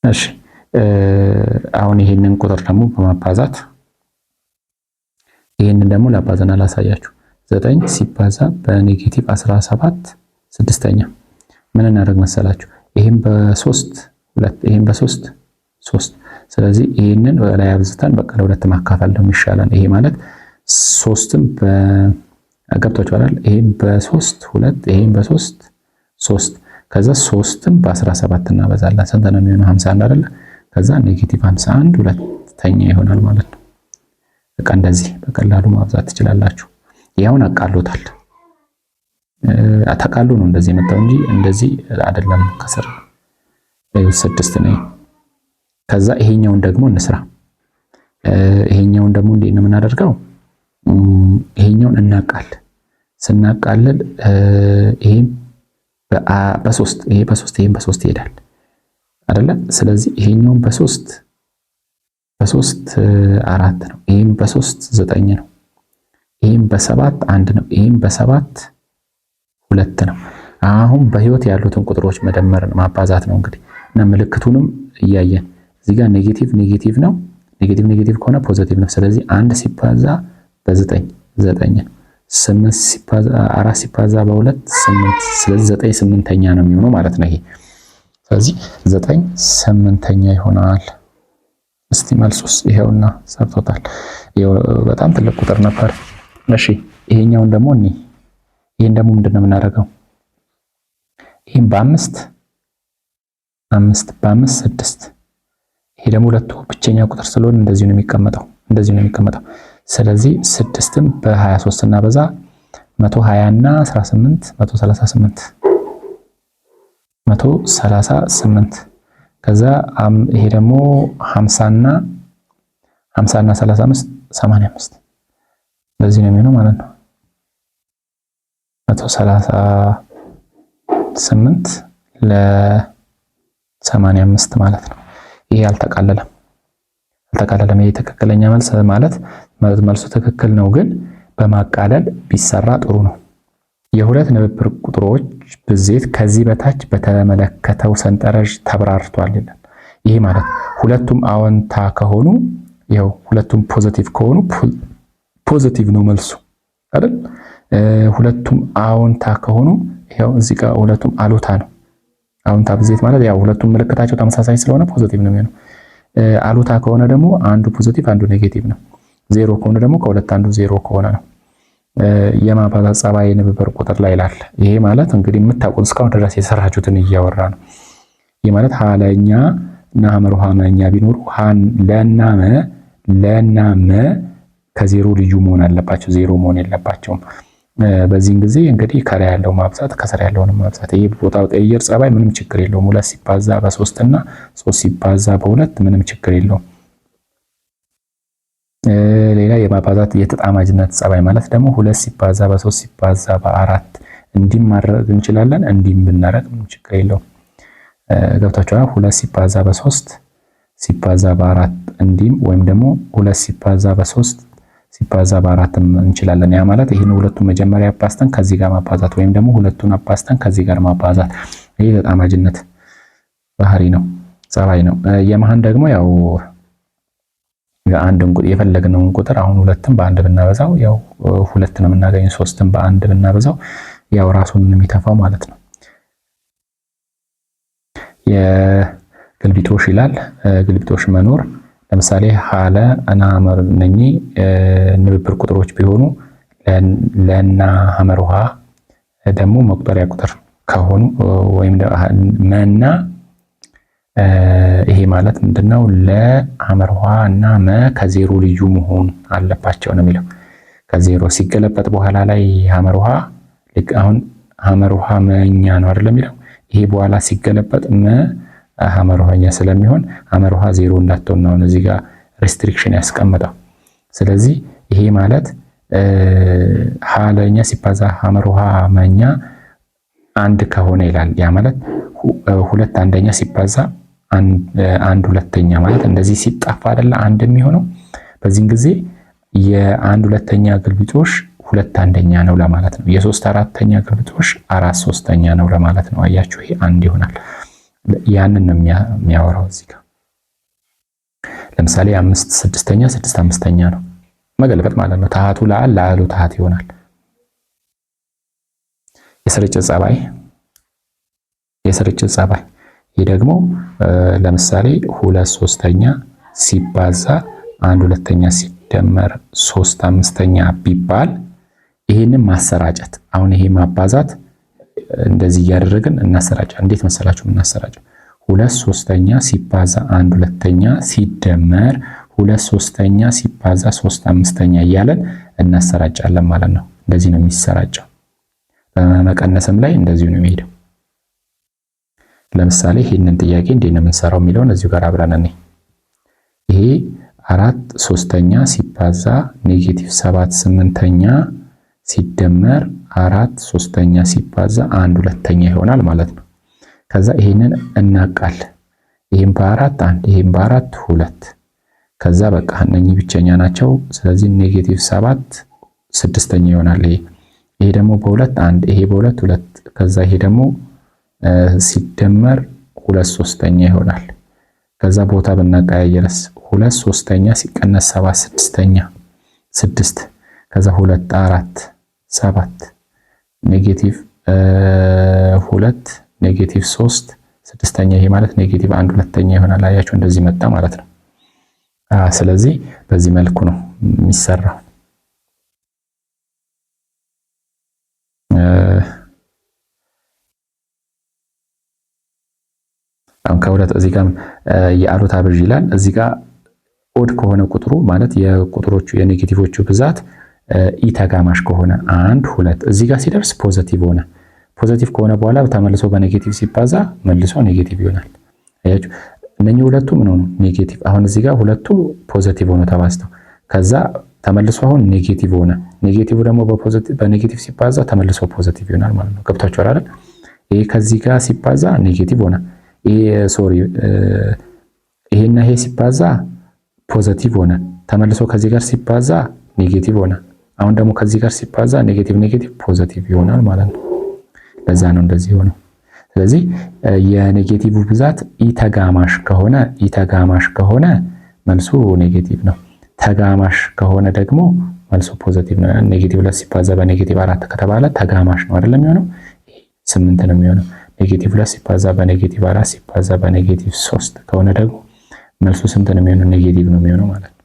እሺ አሁን ይሄንን ቁጥር ደግሞ በማባዛት ይሄንን ደግሞ ላባዛና ላሳያችሁ። 9 ሲባዛ በኔጌቲቭ 17 ስድስተኛ ምን እናደርግ መሰላችሁ? ይሄን በ3 2 ይሄን በ3 3 ስለዚህ ይሄንን በላይ አብዝተን በቃ ለሁለት ማካፈል ነው የሚሻለን። ይሄ ማለት 3ም ገብቷችኋል። ይሄን በ3 2 ይሄን በ3 3 ከዛ 3ም በ17 እናበዛለን። ስንት ነው የሚሆነው? 51 አይደለ? ከዛ ኔጌቲቭ 51 ሁለተኛ ይሆናል ማለት ነው። በቃ እንደዚህ በቀላሉ ማብዛት ትችላላችሁ። ያውን አቃሎታል። አታቃሉ ነው እንደዚህ መጣው እንጂ እንደዚህ አይደለም። ከስር 6 ነው። ከዛ ይሄኛውን ደግሞ እንስራ። ይሄኛውን ደግሞ እንዴት ነው የምናደርገው? ይሄኛውን እናቃል። ስናቃልል ይሄም በ3 ይሄ በ3 ይሄም በ3 ይሄዳል አይደለ? ስለዚህ ይሄኛውን በ3 4 ነው። ይሄም በ3 9 ነው። ይሄም በ7 1 ነው። ይሄም በ7 2 ነው። አሁን በህይወት ያሉትን ቁጥሮች መደመር ማባዛት ነው እንግዲህ እና ምልክቱንም እያየን እዚህ ጋር ኔጌቲቭ ኔጌቲቭ ነው። ኔጌቲቭ ኔጌቲቭ ከሆነ ፖዚቲቭ ነው። ስለዚህ 1 ሲባዛ በ9 9 ነው። 8 ሲባዛ 4 ሲባዛ በ2 8 ስለዚህ 9 8ኛ ነው የሚሆነው ማለት ነው ይሄ። ስለዚህ 9 8ኛ ይሆናል። እስቲ መልሱስ ይሄውና ሰርቶታል። ይሄው በጣም ትልቅ ቁጥር ነበር። እሺ ይሄኛውን ደግሞ ይሄን ደግሞ ምንድነው የምናደርገው? ይሄን በ5 6 ይሄ ደግሞ ሁለቱ ብቸኛ ቁጥር ስለሆነ እንደዚህ ነው የሚቀመጠው። ስለዚህ 6ም በ23 እና በዛ 120 እና 18 138 ከዛ ይሄ ደግሞ 50 እና 35 85 እንደዚህ ነው የሚሆነው ማለት ነው። 138 ለ85 ማለት ነው። ይሄ አልተቃለለም። ይሄ ትክክለኛ መልስ ማለት መልሱ ትክክል ነው፣ ግን በማቃለል ቢሰራ ጥሩ ነው። የሁለት ንብብር ቁጥሮች ብዜት ከዚህ በታች በተመለከተው ሰንጠረዥ ተብራርቷል ይላል። ይሄ ማለት ሁለቱም አዎንታ ከሆኑ ይኸው ሁለቱም ፖዚቲቭ ከሆኑ ፖዚቲቭ ነው መልሱ አይደል? ሁለቱም አዎንታ ከሆኑ ይኸው እዚህ ጋር ሁለቱም አሉታ ነው። አዎንታ ብዜት ማለት ያው ሁለቱም ምልክታቸው ተመሳሳይ ስለሆነ ፖዚቲቭ ነው የሚሆነው። አሉታ ከሆነ ደግሞ አንዱ ፖዚቲቭ አንዱ ኔጌቲቭ ነው። ዜሮ ከሆነ ደግሞ ከሁለት አንዱ ዜሮ ከሆነ ነው። የማባዛት ጸባይ ንብብር ቁጥር ላይ ይላል። ይሄ ማለት እንግዲህ የምታውቁት እስካሁን ድረስ የሰራችሁትን እያወራ ነው። ይሄ ማለት ሀለኛ እና ሐመር መኛ ቢኖሩ ለና መ ከዜሮ ልዩ መሆን አለባቸው። ዜሮ መሆን የለባቸውም። በዚህን ጊዜ እንግዲህ ከላይ ያለው ማብዛት ከስር ያለውን ማብዛት። ይሄ ቦታው ቀየር ጸባይ ምንም ችግር የለውም። 2 ሲባዛ በ3 እና 3 ሲባዛ በ2 ምንም ችግር የለውም። ሌላ የማባዛት የተጣማጅነት ጸባይ ማለት ደግሞ 2 ሲባዛ በ3 ሲባዛ በ4 እንዲህ ማድረግ እንችላለን። እንዲህም ብናደርግ ምንም ችግር የለውም። ገብታችኋል? 2 ሲባዛ በ3 ሲባዛ በ4 እንዲህም ወይም ደግሞ 2 ሲባዛ በ3 ሲባዛ በ4 እንችላለን። ያ ማለት ይሄን ሁለቱን መጀመሪያ አባዝተን ከዚህ ጋር ማባዛት ወይም ደግሞ ሁለቱን አባዝተን ከዚህ ጋር ማባዛት። ይሄ ተጣማጅነት ባህሪ ነው፣ ጸባይ ነው። የመሃን ደግሞ ያው አንድን ቁጥር የፈለግነውን ቁጥር አሁን ሁለትም በአንድ ብናበዛው ያው ሁለት ነው የምናገኘው። ሶስትም በአንድ ብናበዛው ያው ራሱን የሚተፋው ማለት ነው። የግልቢጦሽ ይላል። ግልቢጦሽ መኖር ለምሳሌ ሀለ እና ሐመር እነኚህ ንብብር ቁጥሮች ቢሆኑ ለና ሐመር ውሃ ደግሞ መቁጠሪያ ቁጥር ከሆኑ ወይም መና ይሄ ማለት ምንድነው? ለሐመር ውሃ እና መ ከዜሮ ልዩ መሆን አለባቸው ነው የሚለው። ከዜሮ ሲገለበጥ በኋላ ላይ ሐመር ውሃ ልክ አሁን ሐመር ውሃ መኛ ነው አይደል የሚለው። ይሄ በኋላ ሲገለበጥ መ ሐመር ውሃኛ ስለሚሆን ሐመር ውሃ ዜሮ እንዳትሆን ነው እዚህ ጋር ሬስትሪክሽን ያስቀመጠው። ስለዚህ ይሄ ማለት ሀለኛ ሲባዛ ሐመር ውሃ መኛ አንድ ከሆነ ይላል። ያ ማለት ሁለት አንደኛ ሲባዛ አንድ ሁለተኛ ማለት እንደዚህ ሲጣፋ አይደለ አንድ የሚሆነው። በዚህን ጊዜ የአንድ ሁለተኛ ግልቢጦሽ ሁለት አንደኛ ነው ለማለት ነው። የሶስት አራተኛ ግልቢጦሽ አራት ሶስተኛ ነው ለማለት ነው። አያችሁ ይሄ አንድ ይሆናል። ያንን ነው የሚያወራው እዚህ ጋር። ለምሳሌ 5 6ኛ 6 5ኛ ነው መገልበጥ ማለት ነው። ታሃቱ ለአል ለአሉ ታሃት ይሆናል። የስርጭት ጸባይ ይህ ደግሞ ለምሳሌ 2 3ኛ ሲባዛ 1 2ኛ ሲደመር 3 5ኛ ቢባል ይሄንን ማሰራጨት። አሁን ይሄ ማባዛት እንደዚህ እያደረግን እናሰራጫ። እንዴት መሰላችሁ እናሰራጨው? 2 3ኛ ሲባዛ 1 2ኛ ሲደመር 2 3ኛ ሲባዛ 3 5ኛ እያለን እናሰራጫለን ማለት ነው። እንደዚህ ነው የሚሰራጨው። በመቀነስም ላይ እንደዚሁ ነው የሚሄደው። ለምሳሌ ይሄንን ጥያቄ እንዴት ነው የምንሰራው የሚለውን እዚሁ ጋር አብረን እንይ። ይሄ 4 3ኛ ሲባዛ -7 8ኛ ሲደመር 4 3ኛ ሲባዛ 1 2ኛ ይሆናል ማለት ነው። ከዛ ይሄንን እናቃል። ይሄን በ4 1 ይሄን በ4 2 ከዛ በቃ እነኚህ ብቸኛ ናቸው። ስለዚህ -7 6ኛ ይሆናል። ይሄ ደግሞ በ2 1 ይሄ በ2 2 ከዛ ይሄ ደግሞ ሲደመር 2 3ኛ ይሆናል። ከዛ ቦታ ብናቀያየርስ 2 3ኛ ሲቀነስ 7 6ኛ 6 ከዛ 2 4 7 -2 -3 6ኛ ይሄ ማለት -1 2ኛ ይሆናል። አያችሁ እንደዚህ መጣ ማለት ነው። ስለዚህ በዚህ መልኩ ነው የሚሰራው። አሁን ከሁለት እዚህ ጋር የአሉታ ብዥ ይላል። እዚህ ጋር ኦድ ከሆነ ቁጥሩ ማለት የቁጥሮቹ የኔጌቲቮቹ ብዛት ኢተጋማሽ ከሆነ 1 2 እዚህ ጋር ሲደርስ ፖዚቲቭ ሆነ። ፖዚቲቭ ከሆነ በኋላ ተመልሶ በኔጌቲቭ ሲባዛ መልሶ ኔጌቲቭ ይሆናል። አያችሁ እነኚህ ሁለቱ ምን ሆኑ ኔጌቲቭ። አሁን እዚህ ጋር ሁለቱ ፖዚቲቭ ሆኖ ተባዝተው ከዛ ተመልሶ አሁን ኔጌቲቭ ሆነ። ኔጌቲቭ ደግሞ በኔጌቲቭ ሲባዛ ተመልሶ ፖዚቲቭ ይሆናል ማለት ነው። ገብታችኋል አይደል? ይሄ ከዚህ ጋር ሲባዛ ኔጌቲቭ ሆነ። ይሄና ይሄ ሲባዛ ፖዚቲቭ ሆነ። ተመልሶ ከዚህ ጋር ሲባዛ ኔጌቲቭ ሆነ። አሁን ደግሞ ከዚህ ጋር ሲባዛ ኔጌቲቭ ፖዚቲቭ ይሆናል ማለት ነው። ለዛ ነው እንደዚህ ሆነው። ስለዚህ የኔጌቲቭ ብዛት ኢተጋማሽ ከሆነ መልሱ ኔጌቲቭ ነው። ተጋማሽ ከሆነ ደግሞ መልሱ ፖዚቲቭ ነው። ኔጌቲቭ 2 ሲባዛ በኔጌቲቭ 4 ከተባለ ተጋማሽ ነው አይደለም የሚሆነው 8 ነው የሚሆነው። ኔጌቲቭ 2 ሲባዛ በኔጌቲቭ 4 ሲባዛ በኔጌቲቭ 3 ከሆነ ደግሞ መልሱ ስንት ነው የሚሆነው? ኔጌቲቭ ነው የሚሆነው ማለት ነው።